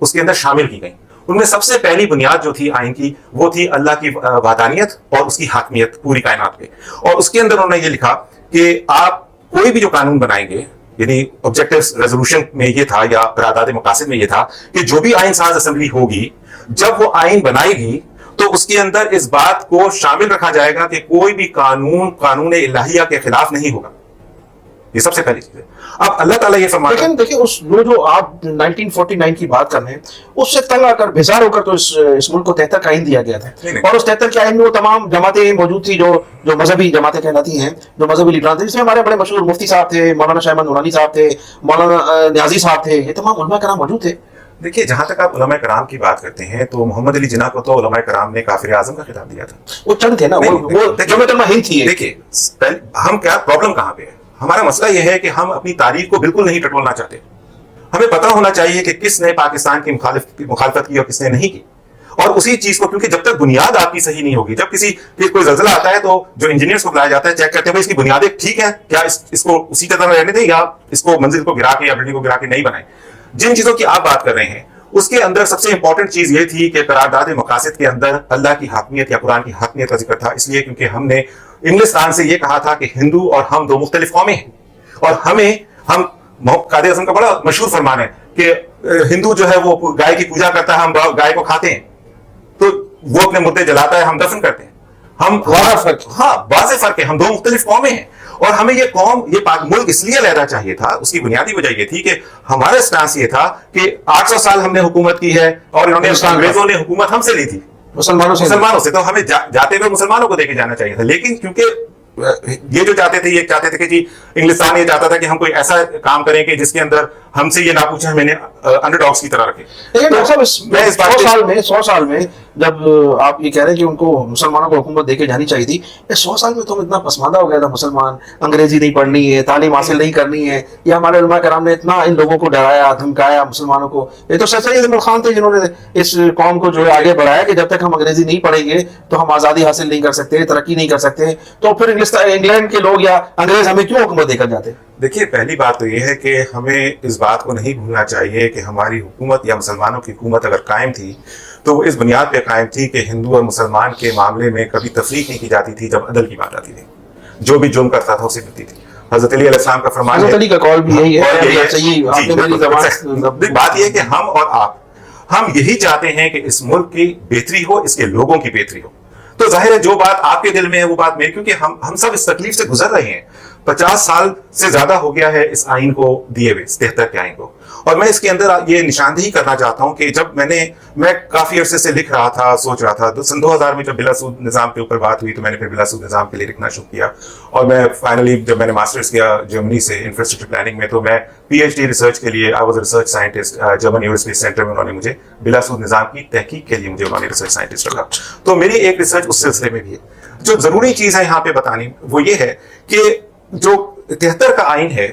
اس کے اندر شامل کی گئی. ان میں سب سے پہلی بنیاد جو تھی آئین کی وہ تھی اللہ کی وحدانیت اور اس کی حاکمیت پوری کائنات پہ. اور اس کے اندر انہوں نے یہ لکھا کہ آپ کوئی بھی جو قانون بنائیں گے، یعنی آبجیکٹو ریزولوشن میں یہ تھا یا قرارداد مقاصد میں یہ تھا کہ جو بھی آئین ساز اسمبلی ہوگی جب وہ آئین بنائے گی تو اس کے اندر اس بات کو شامل رکھا جائے گا کہ کوئی بھی قانون الہیہ کے خلاف نہیں ہوگا. یہ سب سے پہلی چیز ہے. اب اللہ تعالیٰ یہ فرماتا ہے، لیکن دیکھیں اس جو آپ 1949 کی بات کر رہے ہیں اس سے تنگ آ کر بیزار ہو کر تو اس ملک کو 73 کا آئین دیا گیا تھا. اور اس 73 کے آئین میں وہ تمام جماعتیں موجود تھی جو مذہبی جماعتیں کہلاتی ہیں، جو مذہبی لیڈران تھے، جس میں ہمارے بڑے مشہور مفتی صاحب تھے، مولانا شاہ احمد نورانی صاحب تھے، مولانا نیازی صاحب تھے، یہ تمام علماء کرام موجود تھے. دیکھیے جہاں تک آپ علماء کرام کی بات کرتے ہیں تو محمد علی جناح کو تو علماء کرام نے کافر اعظم کا خطاب دیا تھا. وہ چند تھے نا، وہ جمعیت علماء ہند تھی. دیکھیے ہم کیا پرابلم کہاں پہ ہے، ہمارا مسئلہ یہ ہے کہ ہم اپنی تاریخ کو بالکل نہیں ٹٹولنا چاہتے. ہمیں پتہ ہونا چاہیے کہ کس نے پاکستان کی مخالفت کی اور کس نے نہیں کی. اور اسی چیز کو، کیونکہ جب تک بنیاد آپ کی صحیح نہیں ہوگی، جب کوئی زلزلہ آتا ہے تو جو انجینئرس کو بلایا جاتا ہے چیک کرتے ہیں اس کی بنیادیں ٹھیک ہیں کیا، اس کو اسی طرح رہنے دیں یا اس کو منزل کو گرا کے یا بلڈنگ کو گرا کے نہیں بنائیں. جن چیزوں کی آپ بات کر رہے ہیں اس کے اندر سب سے امپورٹنٹ چیز یہ تھی کہ قرارداد مقاصد کے اندر اللہ کی حاکمیت یا قرآن کی حاکمیت کا ذکر تھا. اس لیے کیونکہ ہم نے انگلستان سے یہ کہا تھا کہ ہندو اور ہم دو مختلف قومیں ہیں، اور ہم قائد اعظم کا بڑا مشہور فرمان ہے کہ ہندو جو ہے وہ گائے کی پوجا کرتا ہے، ہم گائے کو کھاتے ہیں، تو وہ اپنے مردے جلاتا ہے، ہم دفن کرتے ہیں. ہم واضح فرق ہے، ہم دو مختلف قومیں ہیں. اور ہمیں یہ ملک اس لیے علیحدہ چاہیے تھا، اس کی بنیادی وجہ یہ تھی کہ ہمارا اسٹانس یہ تھا کہ 800 سال ہم نے حکومت کی ہے اور انگریزوں نے حکومت ہم سے لی تھی، مسلمانوں سے، تو ہمیں جاتے ہوئے مسلمانوں کو دے کے جانا چاہیے تھا. لیکن کیونکہ یہ جو چاہتے تھے کہ جی انگلستان یہ چاہتا تھا کہ ہم کوئی ایسا کام کریں کہ جس کے اندر ہم سے یہ نہ پوچھیں، ہمیں انڈر ڈاگس کی طرح رکھے. لیکن ڈاکٹر صاحب 100 سال میں جب آپ یہ کہہ رہے ہیں کہ ان کو مسلمانوں کو حکومت دے کے جانی چاہیے تھی، 100 سال میں تو ہم اتنا پسماندہ ہو گیا تھا مسلمان، انگریزی نہیں پڑھنی ہے، تعلیم حاصل نہیں کرنی ہے، یا ہمارے علماء کرام نے اتنا ان لوگوں کو ڈرایا دھمکایا مسلمانوں کو. یہ تو سر سید احمد خان تھے جنہوں نے اس قوم کو جو ہے آگے بڑھایا کہ جب تک ہم انگریزی نہیں پڑھیں گے تو ہم آزادی حاصل نہیں کر سکتے، ترقی نہیں کر سکتے. تو پھر انگلینڈ کے لوگ یا انگریز ہمیں کیوں حکومت دے کر جاتے؟ دیکھیے پہلی بات تو یہ ہے کہ ہمیں اس بات کو نہیں بھولنا چاہیے کہ ہماری حکومت یا مسلمانوں کی حکومت اگر قائم تھی تو وہ اس بنیاد پہ قائم تھی کہ ہندو اور مسلمان کے معاملے میں کبھی تفریق نہیں کی جاتی تھی. جب عدل کی بات آتی تھی جو بھی جرم کرتا تھا اسے ملتی تھی. حضرت علی علیہ السلام کا فرمان ہے، حضرت علی کا قول بھی یہی ہے. بات یہ ہے کہ ہم اور آپ ہم یہی چاہتے ہیں کہ اس ملک کی بہتری ہو، اس کے لوگوں کی بہتری ہو. تو ظاہر ہے جو بات آپ کے دل میں ہے وہ بات میں، کیونکہ ہم سب اس تکلیف سے گزر رہے ہیں. 50 سال سے زیادہ ہو گیا ہے اس آئین کو دیے ہوئے، 73 کے آئین کو. اور میں اس کے اندر یہ نشاندہی کرنا چاہتا ہوں کہ جب میں کافی عرصے سے لکھ رہا تھا، سوچ رہا تھا، سن 2000 میں جب بلا سود نظام کے اوپر بات ہوئی تو میں نے پھر بلا سود نظام کے لیے لکھنا شروع کیا. اور میں فائنلی جب میں نے ماسٹرز کیا جرمنی سے انفراسٹرکچر پلاننگ میں، تو میں پی ایچ ڈی ریسرچ کے لیے I was research scientist German aerospace centre میں. انہوں نے مجھے بلا سود نظام کی تحقیق کے لیے انہوں نے ریسرچ سائنٹسٹ رکھا. تو میری ایک ریسرچ اس سلسلے میں بھی ہے. جو ضروری چیز ہے یہاں پہ بتانی وہ یہ ہے کہ جو 73 کا آئین ہے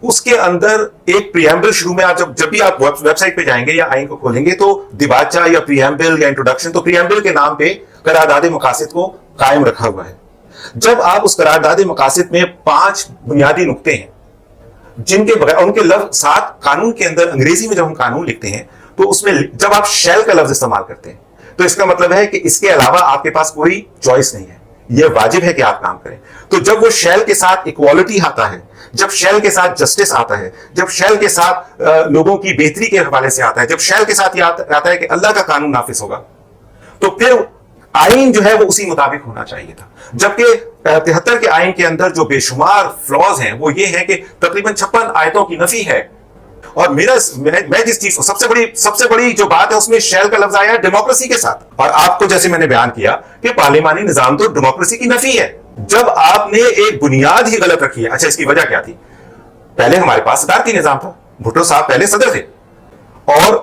اس کے اندر ایک پریامبل شروع میں، آپ جب بھی آپ ویب سائٹ پہ جائیں گے یا آئین کو کھولیں گے تو دیباچہ یا پریامبل یا انٹروڈکشن، تو پریامبل کے نام پہ قرارداد مقاصد کو قائم رکھا ہوا ہے. جب آپ اس قرارداد مقاصد میں 5 بنیادی نقطے ہیں جن کے بغیر ان کے لفظ ساتھ قانون کے اندر انگریزی میں جب ہم قانون لکھتے ہیں تو اس میں جب آپ شیل کا لفظ استعمال کرتے ہیں تو اس کا مطلب ہے کہ اس کے علاوہ آپ کے پاس کوئی چوائس نہیں ہے، یہ واجب ہے کہ آپ کام کریں. تو جب وہ شیل کے ساتھ ایکوالٹی آتا ہے، جب شیل کے ساتھ جسٹس آتا ہے، جب شیل کے ساتھ لوگوں کی بہتری کے حوالے سے آتا ہے، جب شیل کے ساتھ یہ آتا ہے کہ اللہ کا قانون نافذ ہوگا، تو پھر آئین جو ہے وہ اسی مطابق ہونا چاہیے تھا. جبکہ 73 کے آئین کے اندر جو بے شمار فلاز ہیں وہ یہ ہے کہ تقریباً 56 آیتوں کی نفی ہے. اور میں جس چیز سب سے بڑی جو بات ہے اس میں شیل کا لفظ آیا ہے ڈیموکریسی کے ساتھ. اور آپ کو جیسے میں نے بیان کیا کہ پارلیمانی نظام تو ڈیموکریسی کی نفی ہے. جب آپ نے ایک بنیاد ہی غلط رکھی ہے. اچھا اس کی وجہ کیا تھی؟ پہلے ہمارے پاس صدارتی نظام تھا، بھٹو صاحب پہلے صدر تھے، اور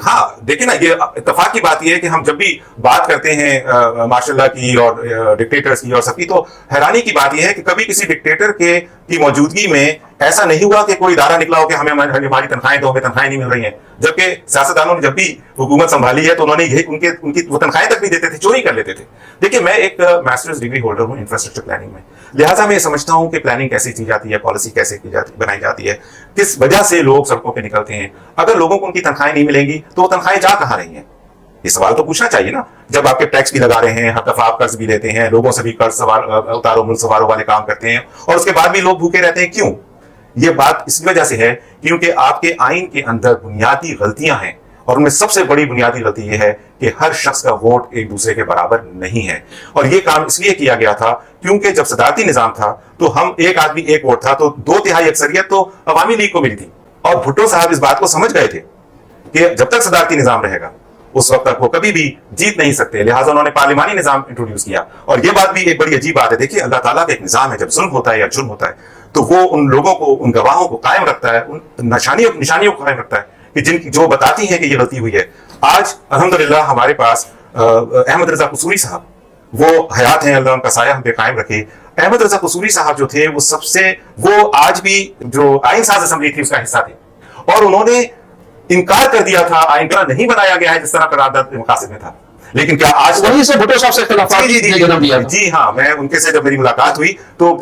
ہاں دیکھیں نا یہ اتفاق کی بات یہ ہے کہ ہم جب بھی بات کرتے ہیں ماشاء اللہ کی اور ڈکٹیٹرز کی اور سب کی، تو حیرانی کی بات یہ ہے کہ کبھی کسی ڈکٹیٹر کی موجودگی میں ایسا نہیں ہوا کہ کوئی ادارہ نکلا ہو کہ ہماری تنخواہیں دو، ہمیں تنخواہیں نہیں مل رہی ہیں، جبکہ سیاستدانوں نے جب بھی حکومت سنبھالی ہے تو انہوں نے ان کی وہ تنخواہیں تک بھی دیتے تھے، چوری کر لیتے تھے. دیکھیے میں ایک ماسٹرز ڈگری ہولڈر ہوں انفراسٹرکچر پلاننگ میں، لہٰذا میں یہ سمجھتا ہوں کہ پلاننگ کیسے کی جاتی ہے، پالیسی کیسے بنائی جاتی ہے، کس وجہ سے لوگ سڑکوں پہ نکلتے ہیں. اگر لوگوں کو ان کی تنخواہیں نہیں ملیں گی تو وہ تنخواہیں جا کہاں رہی ہیں؟ یہ سوال تو پوچھنا چاہیے نا. جب آپ کے ٹیکس بھی لگا رہے ہیں، ہر دفعہ آپ قرض بھی لیتے ہیں، لوگوں سے بھی قرض اتارو ملک سوارو والے کام کرتے ہیں، اور اس کے بعد بھی لوگ بھوکے رہتے ہیں. کیوں؟ یہ بات اس وجہ سے ہے کیونکہ آپ کے آئین کے اندر بنیادی غلطیاں ہیں، اور ان میں سب سے بڑی بنیادی غلطی یہ ہے کہ ہر شخص کا ووٹ ایک دوسرے کے برابر نہیں ہے. اور یہ کام اس لیے کیا گیا تھا کیونکہ جب صدارتی نظام تھا تو ہم ایک آدمی ایک ووٹ تھا، تو 2/3 اکثریت تو عوامی لیگ کو ملی تھی، اور بھٹو صاحب اس بات کو سمجھ گئے تھے کہ جب تک صدارتی نظام رہے گا اس وقت تک وہ کبھی بھی جیت نہیں سکتے، لہٰذا انہوں نے پارلیمانی نظام انٹروڈیوس کیا. اور یہ بات بھی ایک بڑی عجیب بات ہے. دیکھیے اللہ تعالیٰ کا ایک نظام ہے، جب ظلم ہوتا ہے یا جرم ہوتا ہے تو وہ ان لوگوں کو، ان گواہوں کو قائم رکھتا ہے، ان نشانیوں کو قائم رکھتا ہے کہ جو بتاتی ہیں کہ یہ غلطی ہوئی ہے. آج الحمدللہ ہمارے پاس احمد رضا قصوری صاحب وہ حیات ہیں، اللہ ان کا سایہ ہم پہ قائم رکھے. احمد رضا قصوری صاحب جو تھے وہ آج بھی جو آئین ساز اسمبلی تھی اس کا حصہ تھے، اور انہوں نے انکار کر دیا تھا آئین کا نہیں بنایا گیا ہے جس طرح قرارداد مقاصد میں تھا. لیکن کیا آج وہیں سے بھٹو صاحب سے اختلافات جی ہاں، میں ان کے سے جب میری ملاقات ہوئی تو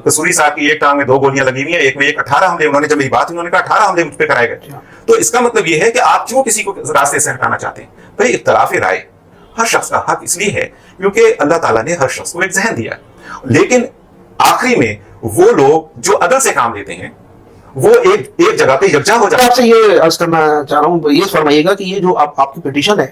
قصوری صاحب کی ایک ٹانگ میں 2 گولیاں لگی ہوئی ہیں، ایک میں 18 حملے. انہوں نے جب میری بات ہوئی انہوں نے کہا 18 حملے مجھ پہ کرائے گئے. تو اس کا مطلب یہ ہے کہ آپ کیوں کسی کو راستے سے ہٹانا چاہتے ہیں؟ بھائی اختلاف رائے ہر شخص کا حق اس لیے ہے کیونکہ اللہ تعالیٰ نے ہر شخص کو ایک ذہن دیا ہے، لیکن آخری میں وہ لوگ جو عدل سے کام لیتے ہیں وہ ایک جگہ پہ یکجا ہو جاتے ہیں. آپ سے یہ عرض کرنا چاہ رہا ہوں، یہ فرمائیے گا کہ یہ جو آپ کی پٹیشن ہے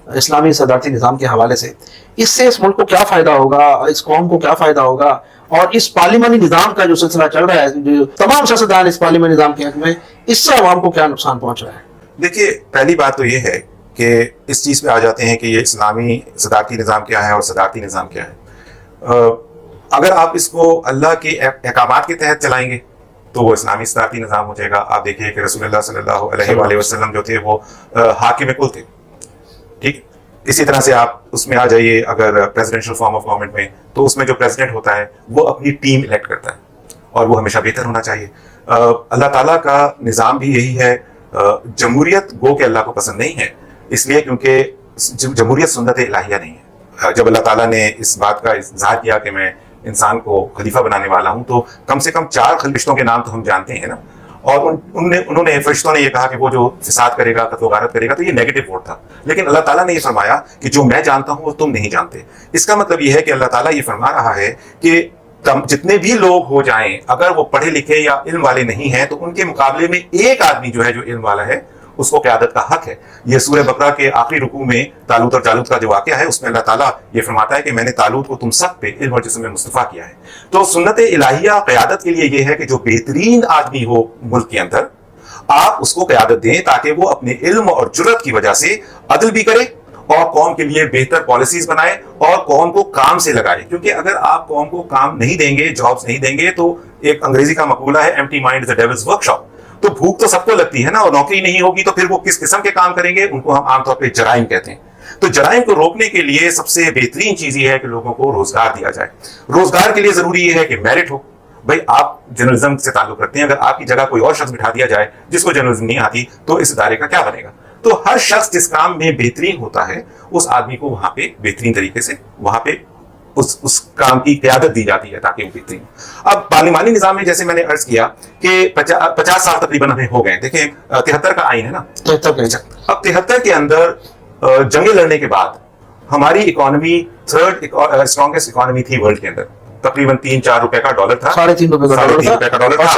اسلامی صدارتی نظام کے حوالے سے، اس سے اس ملک کو کیا فائدہ ہوگا، اس قوم کو کیا فائدہ ہوگا، اور اس پارلیمانی نظام کا جو سلسلہ چل رہا ہے، جو تمام سیاستدان اس پارلیمانی نظام کے حق میں، اس سے عوام کو کیا نقصان پہنچ رہا ہے؟ دیکھیے پہلی بات تو یہ ہے کہ اس چیز پہ آ جاتے ہیں کہ یہ اسلامی صدارتی نظام کیا ہے اور صدارتی نظام کیا ہے. اگر آپ اس کو اللہ کے احکامات کے تحت چلائیں گے تو وہ اسلامی صدارتی نظام ہو جائے گا. آپ دیکھیے کہ رسول اللہ صلی اللہ علیہ وآلہ وسلم جو تھے وہ حاکم کل تھے، ٹھیک. اسی طرح سے آپ اس میں آ جائیے اگر پریزیڈنشل فارم آف گورنمنٹ میں، تو اس میں جو پریزیڈنٹ ہوتا ہے وہ اپنی ٹیم الیکٹ کرتا ہے، اور وہ ہمیشہ بہتر ہونا چاہیے. اللہ تعالیٰ کا نظام بھی یہی ہے. جمہوریت گو کہ اللہ کو پسند نہیں ہے، اس لیے کیونکہ جمہوریت سنت الہیہ نہیں ہے. جب اللہ تعالیٰ نے اس بات کا اظہار کیا کہ میں انسان کو خلیفہ بنانے والا ہوں، تو کم سے کم 4 فرشتوں کے نام تو ہم جانتے ہیں نا، اور انہوں نے فرشتوں نے یہ کہا کہ وہ جو فساد کرے گا، قتل و غارت کرے گا، تو یہ نیگیٹو ووٹ تھا. لیکن اللہ تعالیٰ نے یہ فرمایا کہ جو میں جانتا ہوں وہ تم نہیں جانتے. اس کا مطلب یہ ہے کہ اللہ تعالیٰ یہ فرما رہا ہے کہ جتنے بھی لوگ ہو جائیں اگر وہ پڑھے لکھے یا علم والے نہیں ہیں تو ان کے مقابلے میں ایک آدمی جو ہے جو علم والا ہے اس کو قیادت کا حق ہے. یہ سورہ بقرہ کے آخری رکوع میں طالوت اور جالوت کا جو واقعہ ہے اس میں اللہ تعالیٰ یہ فرماتا ہے کہ میں نے طالوت کو تم سب پہ علم اور جسم میں مصطفیٰ کیا ہے. تو سنت الہیہ قیادت کے لیے یہ ہے کہ جو بہترین آدمی ہو ملک کے اندر آپ اس کو قیادت دیں تاکہ وہ اپنے علم اور جرت کی وجہ سے عدل بھی کرے اور قوم کے لیے بہتر پالیسیز بنائے اور قوم کو کام سے لگائے. کیونکہ اگر آپ قوم کو کام نہیں دیں گے، جابس نہیں دیں گے، تو ایک انگریزی کا مقولہ ہے empty mind is a devil's workshop. تو بھوک تو سب کو لگتی ہے نا، اور نوکری نہیں ہوگی تو پھر وہ کس قسم کے کام کریں گے؟ ان کو ہم عام طور پہ جرائم کہتے ہیں. تو جرائم کو روکنے کے لیے سب سے بہترین چیز یہ ہے کہ لوگوں کو روزگار دیا جائے. روزگار کے لیے ضروری یہ ہے کہ میرٹ ہو. بھائی آپ جرنلزم سے تعلق رکھتے ہیں، اگر آپ کی جگہ کوئی اور شخص بٹھا دیا جائے جس کو جرنلزم نہیں آتی تو اس ادارے کا کیا بنے گا؟ تو ہر شخص جس کام میں بہترین ہوتا ہے اس آدمی کو وہاں پہ بہترین طریقے سے وہاں پہ اس کام کی قیادت دی جاتی ہے تاکہ وہ بہترین. اب پارلیمانی نظام میں جیسے میں نے عرض کیا کہ 50 سال تقریباً ہمیں ہو گئے. دیکھیں 73 کا آئین ہے نا، 73 اب 73 کے اندر جنگیں لڑنے کے بعد ہماری اکانومی 3rd اسٹرانگیسٹ اکانومی تھی ورلڈ کے اندر. تقریباً 3-4 روپے کا ڈالر تھا، 3.5 روپے کا ڈالر تھا.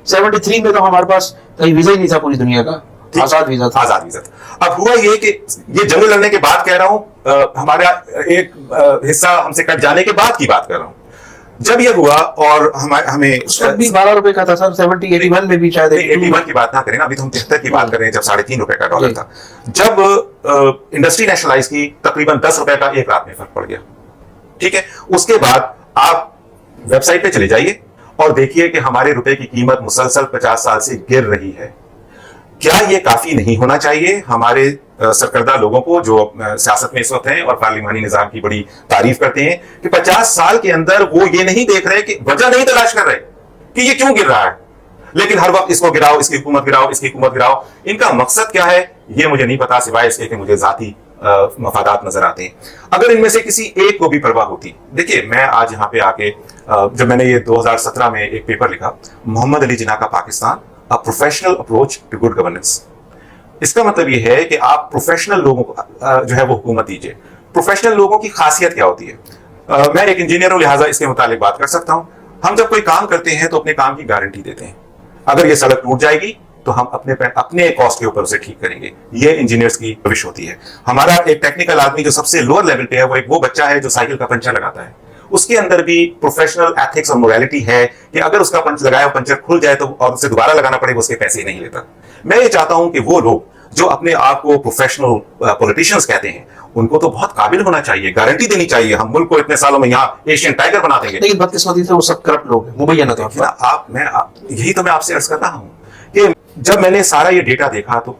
73 میں تو ہمارے پاس کہیں ویزا ہی نہیں تھا پوری دنیا کا، آزاد ویزا تھا. آزاد ویزا تھا. اب ہوا یہ کہ یہ جنگ لڑنے کے بعد کہہ رہا ہوں، ہمارا ایک حصہ ہم سے کٹ جانے کے بعد کی بات کر رہا ہوں. جب یہ ہوا اور ہمیں اس وقت بھی 12 روپے کا تھا سر. 81 میں بھی شاید 81 کی بات نہ کریں نا، ابھی تو ہم 73 کی بات کر رہے ہیں جب 3.5 روپے کا ڈالر تھا. جب انڈسٹری نیشنلائز کی تقریباً 10 روپے کا ایک رات میں فرق پڑ گیا. ٹھیک ہے، اس کے بعد آپ ویب سائٹ پہ چلے جائیے اور دیکھیے کہ ہمارے روپے کی قیمت مسلسل 50 سال سے گر رہی ہے. کیا یہ کافی نہیں ہونا چاہیے ہمارے سرکردہ لوگوں کو جو سیاست میں اس وقت ہیں اور پارلیمانی نظام کی بڑی تعریف کرتے ہیں کہ 50 سال کے اندر وہ یہ نہیں دیکھ رہے کہ وجہ نہیں تلاش کر رہے کہ یہ کیوں گر رہا ہے؟ لیکن ہر وقت اس کو گراؤ، اس کی حکومت گراؤ، اس کی حکومت گراؤ. ان کا مقصد کیا ہے یہ مجھے نہیں پتا، سوائے اس کے کہ مجھے ذاتی مفادات نظر آتے ہیں. اگر ان میں سے کسی ایک کو بھی پرواہ ہوتی، دیکھیے میں آج یہاں پہ آ کے جب میں نے یہ 2017 میں ایک پیپر لکھا، محمد علی جناح کا Pakistan, a professional approach to good governance. اس کا مطلب یہ ہے کہ آپ پروفیشنل لوگوں کو جو ہے وہ حکومت دیجیے. پروفیشنل لوگوں کی خاصیت کیا ہوتی ہے؟ میں ایک انجینئر ہوں لہٰذا اس کے متعلق بات کر سکتا ہوں. ہم جب کوئی کام کرتے ہیں تو اپنے کام کی گارنٹی دیتے ہیں. اگر یہ سڑک ٹوٹ جائے گی تو ہم اپنے کاسٹ کے اوپر اسے ٹھیک کریں گے. یہ انجینئرس کی روش ہوتی ہے. ہمارا ایک ٹیکنیکل آدمی جو سب سے لوور لیول پہ ہے وہ بچہ ہے جو سائیکل کا پنچر لگاتا ہے. اس کے اندر بھی پروفیشنل ایتھکس اور موریلٹی ہے کہ اگر اس کا پنچ لگایا پنچر کھل جائے تو اور اسے دوبارہ لگانا پڑے وہ اس کے پیسے ہی نہیں لیتا. میں یہ چاہتا ہوں کہ وہ لوگ جو اپنے آپ کو پروفیشنل پولیٹیشینز کہتے ہیں ان کو تو بہت قابل ہونا چاہیے، گارنٹی دینی چاہیے. ہم ملک کو اتنے سالوں میں یہاں ایشین ٹائگر بنا دیں گے، لیکن بدقسمتی سے وہ سب کرپٹ لوگ ہیں مبینہ طور پر. یہی تو میں آپ سے عرض کر رہا ہوں کہ جب میں نے سارا یہ ڈیٹا دیکھا تو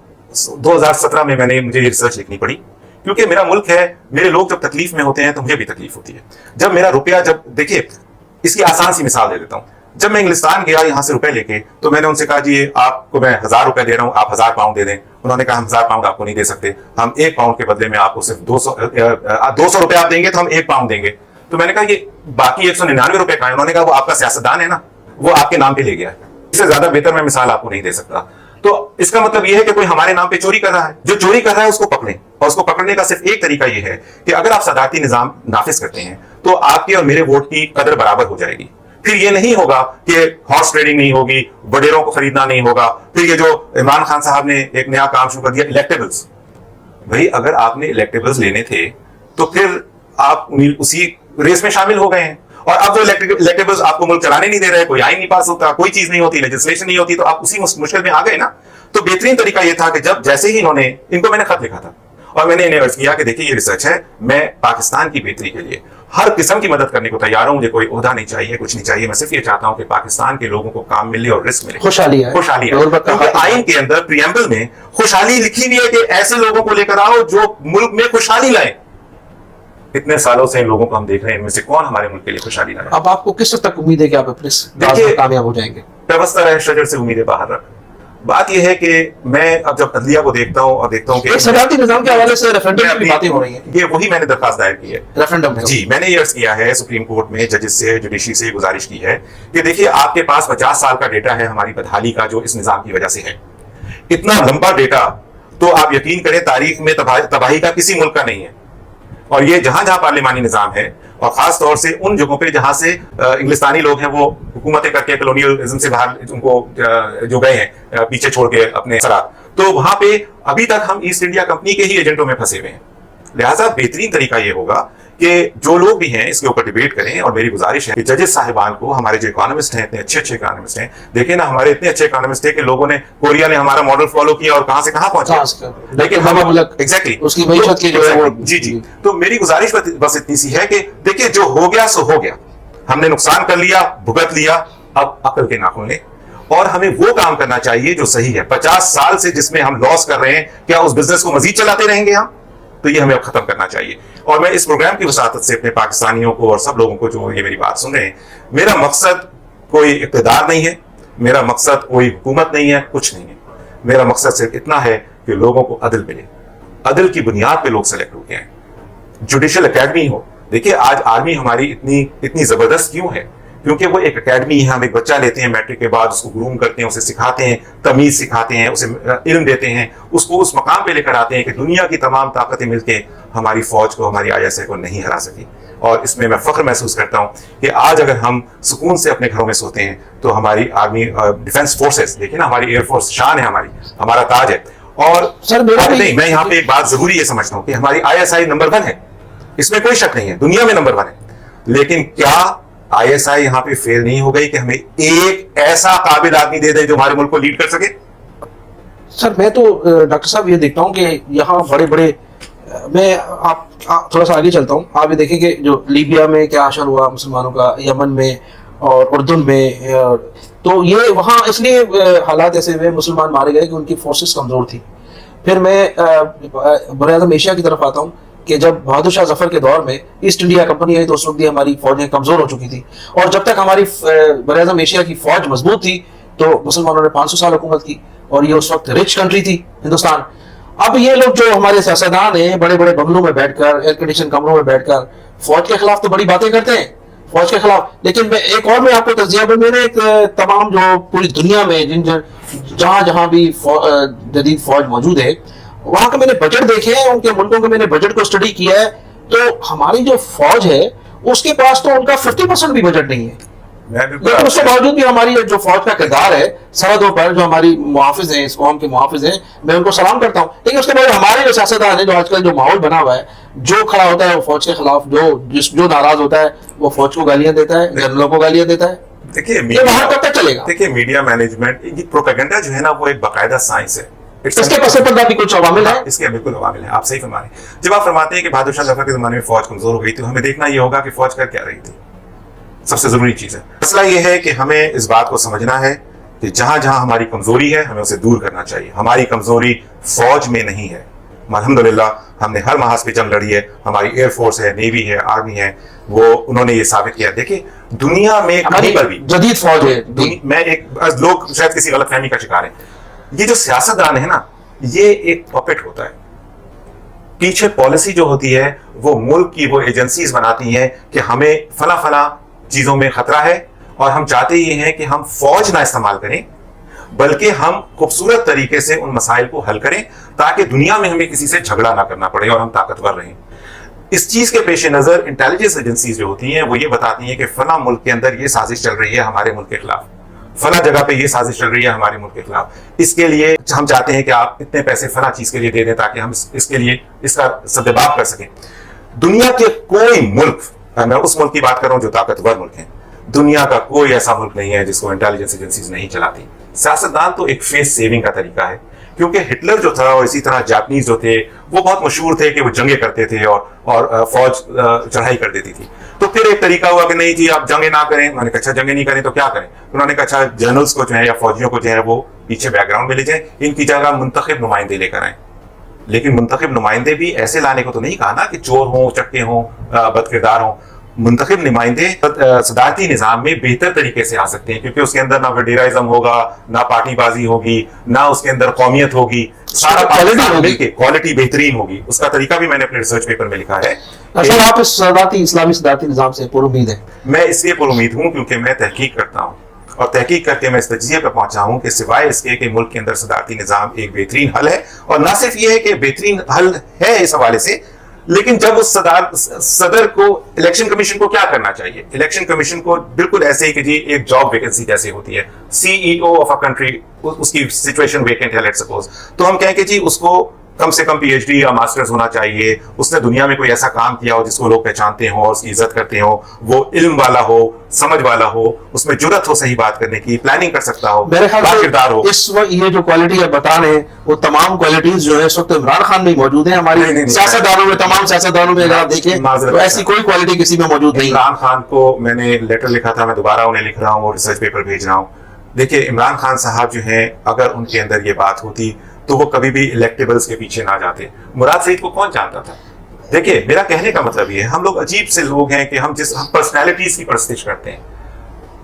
2017 میں مجھے یہ ریسرچ لکھنی پڑی، کیونکہ میرا ملک ہے، میرے لوگ جب تکلیف میں ہوتے ہیں تو مجھے بھی تکلیف ہوتی ہے. جب میرا روپیہ دیکھیے اس کی آسان سی مثال دے دیتا ہوں. جب میں انگلستان گیا یہاں سے روپے لے کے تو میں نے ان سے کہا جی آپ کو میں 1000 روپے دے رہا ہوں، آپ 1000 پاؤنڈ دے دیں. انہوں نے کہا ہم 1000 پاؤنڈ آپ کو نہیں دے سکتے، ہم 1 پاؤنڈ کے بدلے میں آپ کو صرف 200 روپے آپ دیں گے تو ہم 1 پاؤنڈ دیں گے. تو میں نے کہا یہ باقی 199 روپے کا ہے. انہوں نے کہا وہ آپ کا سیاستدان ہے نا، وہ آپ کے نام پہ لے گیا ہے. اس سے زیادہ بہتر میں مثال آپ کو نہیں دے سکتا. تو اس کا مطلب یہ ہے کہ کوئی ہمارے نام پہ چوری کر رہا ہے، جو چوری کر رہا ہے اس کو پکڑیں. اور اس کو پکڑنے کا صرف ایک طریقہ یہ ہے کہ اگر آپ صدارتی نظام نافذ کرتے ہیں تو آپ کے اور میرے ووٹ کی قدر برابر ہو جائے گی. پھر یہ نہیں ہوگا کہ ہارس ٹریڈنگ نہیں ہوگی، وڈیروں کو خریدنا نہیں ہوگا. پھر یہ جو عمران خان صاحب نے ایک نیا کام شروع کر دیا الیکٹیبلز. بھائی اگر آپ نے الیکٹیبلز لینے تھے تو پھر آپ اسی ریس میں شامل ہو گئے ہیں. اور اب جو الیکٹیبلز آپ کو ملک چلانے نہیں دے رہے، کوئی آئین نہیں پاس ہوتا، کوئی چیز نہیں ہوتی، لیجسلیشن نہیں ہوتی، تو آپ اسی مشکل میں آ گئے نا. تو بہترین طریقہ یہ تھا کہ جیسے ہی ان کو میں نے خط لکھا تھا اور میں نے انہیں عرض کیا کہ دیکھیے یہ ریسرچ ہے، میں پاکستان کی بہتری کے لیے ہر قسم کی مدد کرنے کو تیار ہوں. مجھے کوئی عہدہ نہیں چاہیے، کچھ نہیں چاہیے. میں صرف یہ چاہتا ہوں کہ پاکستان کے لوگوں کو کام ملے اور رزق ملے، خوشحالی ہے. کیونکہ آئین کے اندر پریمبل میں خوشحالی لکھی ہوئی ہے کہ ایسے لوگوں کو لے کر آؤ جو ملک میں خوشحالی لائیں. اتنے سالوں سے ان لوگوں کو ہم دیکھ رہے ہیں، ان میں سے کون ہمارے ملک کے لیے خوشحالی لائے. اب آپ کو کس حد تک امید ہے کہ آپ اپنے کامیاب ہو جائیں گے؟ پیوستہ رہے شجر سے امیدیں باہر رکھ. بات یہ ہے کہ میں اب جب عدلیہ کو دیکھتا ہوں اور دیکھتا ہوں کہ صدارتی نظام کے حوالے سے ریفرنڈم کی باتیں ہو رہی ہیں، یہ وہی میں نے درخواست دائر کی ہے ریفرنڈم. جی میں نے یہ عرض کیا ہے سپریم کورٹ میں ججز سے، جوڈیشری سے گزارش کی ہے کہ دیکھیے آپ کے پاس 50 سال کا ڈیٹا ہے ہماری بدحالی کا جو اس نظام کی وجہ سے ہے. اتنا لمبا ڈیٹا تو آپ یقین کریں تاریخ میں تباہی کا کسی ملک کا نہیں ہے. اور یہ جہاں جہاں پارلیمانی نظام ہے اور خاص طور سے ان جگہوں پہ جہاں سے انگلستانی لوگ ہیں وہ حکومتیں کر کے کلونیلزم سے باہر ان کو جو گئے ہیں پیچھے چھوڑ کے اپنے اثرات، تو وہاں پہ ابھی تک ہم ایسٹ انڈیا کمپنی کے ہی ایجنٹوں میں پھنسے ہوئے ہیں. لہٰذا بہترین طریقہ یہ ہوگا کہ جو لوگ بھی ہیں اس کے اوپر ڈیبیٹ کریں. اور میری گزارش ہے کہ ججز صاحبان کو، ہمارے جو اکانومسٹ ہیں اتنے اچھے اکانومسٹ ہیں، دیکھیں نا ہمارے اتنے اچھے اکانومسٹ ہیں کہ لوگوں نے کوریا نے ہمارا ماڈل فالو کیا اور کہاں سے کہاں پہنچا. لیکن ہم ایگزیکٹلی اس کی معیشت کی جی تو میری گزارش بس اتنی سی ہے کہ دیکھیں جو ہو گیا سو ہو گیا. ہم نے نقصان کر لیا، بھگت لیا، اب عقل کے ناخن لیں اور ہمیں وہ کام کرنا چاہیے جو صحیح ہے. 50 سال سے جس میں ہم لاس کر رہے ہیں، کیا اس بزنس کو مزید چلاتے رہیں گے ہم؟ تو یہ ہمیں اب ختم کرنا چاہیے. اور میں اس پروگرام کی وساطت سے اپنے پاکستانیوں کو اور سب لوگوں کو جو یہ میری بات سن رہے ہیں، میرا مقصد کوئی اقتدار نہیں ہے، میرا مقصد کوئی حکومت نہیں ہے، کچھ نہیں ہے. میرا مقصد صرف اتنا ہے کہ لوگوں کو عدل ملے، عدل کی بنیاد پہ لوگ سلیکٹ ہوتے ہیں. جوڈیشل اکیڈمی ہو. دیکھیے آج آرمی ہماری اتنی زبردست کیوں ہے؟ کیونکہ وہ ایک اکیڈمی ہے. ہم ایک بچہ لیتے ہیں میٹرک کے بعد، اس کو گروم کرتے ہیں، اسے سکھاتے ہیں، تمیز سکھاتے ہیں، اسے علم دیتے ہیں، اس کو اس مقام پہ لے کر آتے ہیں کہ دنیا کی تمام طاقتیں مل کے ہماری فوج کو، ہماری ISI کو نہیں ہرا سکی. اور اس میں فخر محسوس کرتا ہوں کہ آج اگر ہم سکون سے اپنے گھروں میں سوتے ہیں تو ہماری آرمی ڈیفنس فورسز، دیکھیں نا ہماری ایئر فورس شان ہے، ہمارا تاج ہے. اور نہیں، میں یہاں پہ ایک بات ضروری یہ سمجھتا ہوں کہ ہماری ISI نمبر 1 ہے، اس میں کوئی شک نہیں ہے، دنیا میں نمبر 1 ہے. لیکن کیا ISI یہاں پہ فیل نہیں ہو گئی کہ ہمیں ایک ایسا قابل آدمی دے دیں جو ہمارے ملک کو لیڈ کر سکے؟ سر میں تو ڈاکٹر صاحب یہ دیکھتا ہوں کہ یہاں بڑے میں آپ تھوڑا سا آگے چلتا ہوں. آپ یہ دیکھیں کہ جو لیبیا میں کیا حشر ہوا مسلمانوں کا، یمن میں اور اردن میں، تو یہ وہاں اس لیے حالات ایسے ہوئے، مسلمان مارے گئے کہ ان کی فورسز کمزور تھی. پھر میں براعظم ایشیا کی طرف آتا ہوں کہ جب بہادر شاہ ظفر کے دور میں ایسٹ انڈیا کمپنی آئی تو اس وقت بھی ہماری فوجیں کمزور ہو چکی تھی. اور جب تک ہماری براعظم ایشیا کی فوج مضبوط تھی تو مسلمانوں نے 500 سال حکومت کی اور یہ اس وقت رچ کنٹری تھی ہندوستان. اب یہ لوگ جو ہمارے سیاستدان ہیں بڑے بڑے بنگلوں میں بیٹھ کر ایئر کنڈیشن کمروں میں بیٹھ کر فوج کے خلاف تو بڑی باتیں کرتے ہیں فوج کے خلاف. لیکن میں ایک اور میں آپ کو تجزیہ میں نے ایک تمام جو پوری دنیا میں جہاں جہاں بھی جدید فوج موجود ہے وہاں کا میں نے بجٹ دیکھے ہیں, ان کے ملکوں کے میں نے بجٹ کو اسٹڈی کیا ہے, تو ہماری جو فوج ہے اس کے پاس تو ان کا 50% بھی بجٹ نہیں ہے. لیکن اس کے باوجود بھی ہماری جو فوج کا کردار ہے سرحدوں پر, جو ہماری محافظ ہیں, اس قوم کے محافظ ہیں, میں ان کو سلام کرتا ہوں. لیکن اس کے بعد ہمارے جو سیاستدان ہیں, جو آج کل جو ماحول بنا ہوا ہے, جو کھڑا ہوتا ہے وہ فوج کے خلاف, جو ناراض ہوتا ہے وہ فوج کو گالیاں دیتا ہے, جنرلوں کو گالیاں دیتا ہے. دیکھیے وہاں کب تک چلے گا؟ دیکھیے میڈیا مینجمنٹ, یہ پروپیگنڈا جو ہے نا وہ ایک باقاعدہ سائنس ہے. اس کے پس پردہ بھی کچھ عوامل ہیں, اس کے بالکل عوامل ہیں. آپ صحیح فرما رہے ہیں. جب آپ فرماتے ہیں کہ بہادر شاہ ظفر کے زمانے میں فوج کمزور ہو گئی تو ہمیں دیکھنا یہ ہوگا کہ فوج کر کیا رہی تھی. سب سے ضروری چیز ہے. مسئلہ یہ ہے کہ ہمیں اس بات کو سمجھنا ہے کہ جہاں جہاں ہماری کمزوری ہے ہمیں اسے دور کرنا چاہیے. ہماری کمزوری فوج میں نہیں ہے. الحمدللہ ہم نے ہر محاذ پہ جنگ لڑی ہے. ہماری ایئر فورس ہے, نیوی ہے, آرمی ہے, وہ انہوں نے یہ ثابت کیا. دیکھیں دنیا میں کہیں پر بھی جدید فوج ہے. میں ایک لوگ شاید کسی غلط فہمی کا شکار ہیں. یہ جو سیاستدان ہے نا یہ ایک پپٹ ہوتا ہے. پیچھے پالیسی جو ہوتی ہے وہ ملک کی وہ ایجنسیز بناتی ہیں کہ ہمیں فلاں فلاں چیزوں میں خطرہ ہے اور ہم چاہتے یہ ہیں کہ ہم فوج نہ استعمال کریں بلکہ ہم خوبصورت طریقے سے ان مسائل کو حل کریں تاکہ دنیا میں ہمیں کسی سے جھگڑا نہ کرنا پڑے اور ہم طاقتور رہیں. اس چیز کے پیش نظر انٹیلیجنس ایجنسیز جو ہوتی ہیں وہ یہ بتاتی ہیں کہ فلاں ملک کے اندر یہ سازش چل رہی ہے ہمارے ملک کے خلاف, فلاں جگہ پہ یہ سازش چل رہی ہے ہمارے ملک کے خلاف, اس کے لیے ہم چاہتے ہیں کہ آپ اتنے پیسے فلاں چیز کے لیے دے دیں تاکہ ہم اس کے لیے اس کا سدباب کر سکیں. دنیا کے کوئی ملک, میں اس ملک کی بات کر رہا ہوں جو طاقتور ملک ہیں, دنیا کا کوئی ایسا ملک نہیں ہے جس کو انٹیلیجنس ایجنسیز نہیں چلاتی. سیاستدان تو ایک فیس سیونگ کا طریقہ ہے, کیونکہ ہٹلر جو تھا اور اسی طرح جاپنیز جو تھے وہ بہت مشہور تھے کہ وہ جنگیں کرتے تھے اور فوج چڑھائی کر دیتی تھی. تو پھر ایک طریقہ ہوا کہ نہیں جی آپ جنگیں نہ کریں. انہوں نے کہا اچھا جنگیں نہیں کریں تو کیا کریں. انہوں نے کہا اچھا جنرلز کو جو ہے یا فوجیوں کو جو ہے وہ پیچھے بیک گراؤنڈ میں لے جائیں, ان کی جگہ منتخب نمائندے لے کر آئیں. لیکن منتخب نمائندے بھی ایسے لانے کو تو نہیں کہا نا کہ چور ہوں, چکے ہوں, بد کردار ہوں. منتخب نمائندے صدارتی نظام میں بہتر طریقے سے آ سکتے ہیں کیونکہ اس کے اندر نہ وڈیرائزم ہوگا, نہ پارٹی بازی ہوگی, نہ اس کے اندر قومیت ہوگی, سارا کوالٹی بہترین ہوگی. اس کا طریقہ بھی میں نے اپنے ریسرچ پیپر میں لکھا ہے. آپ اس اسلامی صدارتی نظام سے پر امید ہیں؟ میں اس لیے پر امید ہوں کیونکہ میں تحقیق کرتا ہوں اور تحقیق کر کے میں اس تجزیے پہ پہنچا ہوں کہ سوائے اس کے کہ ملک کے اندر صدارتی نظام ایک بہترین حل ہے, اور نہ صرف یہ ہے کہ بہترین حل ہے اس حوالے سے, لیکن جب اس صدر کو الیکشن کمیشن کو کیا کرنا چاہیے. الیکشن کمیشن کو بالکل ایسے ہی کہ جی ایک جاب ویکنسی جیسے ہوتی ہے, سی ای او آف اے کنٹری, اس کی سچویشن ویکنٹ ہے لیٹ سپوز, تو ہم کہیں کہ جی اس کو کم سے کم پی ایچ ڈی یا ماسٹرز ہونا چاہیے, اس نے دنیا میں کوئی ایسا کام کیا ہو جس کو لوگ پہچانتے ہوں اور اس کی عزت کرتے ہوں, وہ علم والا ہو, سمجھ والا ہو, اس میں جرت ہو صحیح بات کرنے کی, پلاننگ کر سکتا ہو, کردار ہو. اس وقت یہ جو کوالٹی آپ بتا رہے ہیں وہ تمام کوالٹیز جو ہے اس وقت عمران خان میں موجود ہیں. ہمارے سیاستدانوں میں, تمام سیاستدانوں میں اگر آپ دیکھیں تو ایسی کوئی کوالٹی کسی میں موجود نہیں. عمران خان کو میں نے لیٹر لکھا تھا, میں دوبارہ انہیں لکھ رہا ہوں اور ریسرچ پیپر بھیج رہا ہوں. دیکھیے عمران خان صاحب جو ہیں اگر ان کے اندر یہ بات ہوتی تو وہ کبھی بھی الیکٹیبلز کے پیچھے نہ جاتے. مراد سعید کو کون جانتا تھا؟ دیکھیے میرا کہنے کا مطلب یہ ہے ہم لوگ عجیب سے لوگ ہیں کہ ہم پرسنالٹیز کی پرستش کرتے ہیں.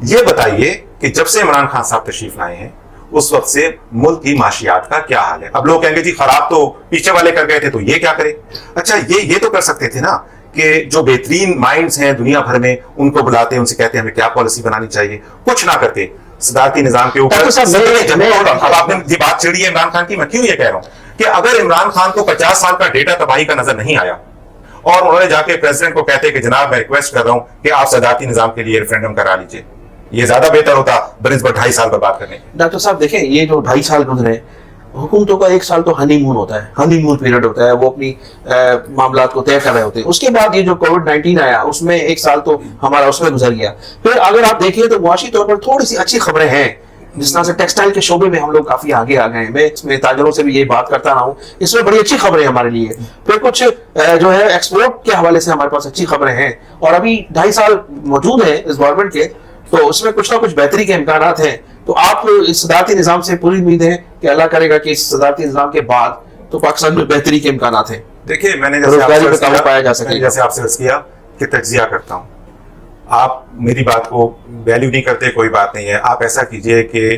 یہ بتائیے کہ جب سے عمران خان صاحب تشریف لائے ہیں اس وقت سے ملک کی معاشیات کا کیا حال ہے. اب لوگ کہیں گے جی خراب تو پیچھے والے کر گئے تھے تو یہ کیا کرے. اچھا یہ تو کر سکتے تھے نا کہ جو بہترین مائنڈز ہیں دنیا بھر میں ان کو بلاتے, ان سے کہتے ہیں ہمیں کیا پالیسی بنانی چاہیے. کچھ نہ کرتے صدارتی نظام کے اوپر. اب آپ نے یہ بات چھڑی ہے عمران خان کی, میں کیوں یہ کہہ رہا ہوں کہ اگر عمران خان کو 50 سال کا ڈیٹا تباہی کا نظر نہیں آیا اور انہوں نے جا کے پریزیڈنٹ کو کہتے کہ جناب میں ریکویسٹ کر رہا ہوں کہ آپ صدارتی نظام کے لیے ریفرینڈم کرا لیجیے, یہ زیادہ بہتر ہوتا بنسبت 2.5 سال برباد کرنے. ڈاکٹر صاحب دیکھیں یہ جو 2.5 سال گزرے, حکومتوں کا 1 سال تو ہنی مون ہوتا ہے, ہنی مون پیریڈ ہوتا ہے, وہ اپنی معاملات کو طے کر رہے ہوتے ہیں. اس کے بعد یہ جو کووڈ-19 آیا اس میں 1 سال تو ہمارا اس میں گزر گیا. پھر اگر آپ دیکھیے تو معاشی طور پر تھوڑی سی اچھی خبریں ہیں, جس طرح سے ٹیکسٹائل کے شعبے میں ہم لوگ کافی آگے آ گئے ہیں. میں اس میں تاجروں سے بھی یہ بات کرتا رہا ہوں, اس میں بڑی اچھی خبریں ہمارے لیے. پھر کچھ جو ہے ایکسپورٹ کے حوالے سے ہمارے پاس اچھی خبریں ہیں, اور ابھی 2.5 سال موجود ہیں اس گورنمنٹ کے, تو اس میں کچھ نہ کچھ بہتری کے امکانات ہیں. تو آپ اس صدارتی نظام سے پوری امید ہے کہ اللہ کرے گا کہ اس صدارتی نظام کے بعد تو پاکستان میں بہتری کے امکانات ہیں. دیکھیے میں نے جیسے آپ سے عرض کیا کہ تجزیہ کرتا ہوں, آپ میری بات کو ویلیو نہیں کرتے کوئی بات نہیں ہے. آپ ایسا کیجئے کہ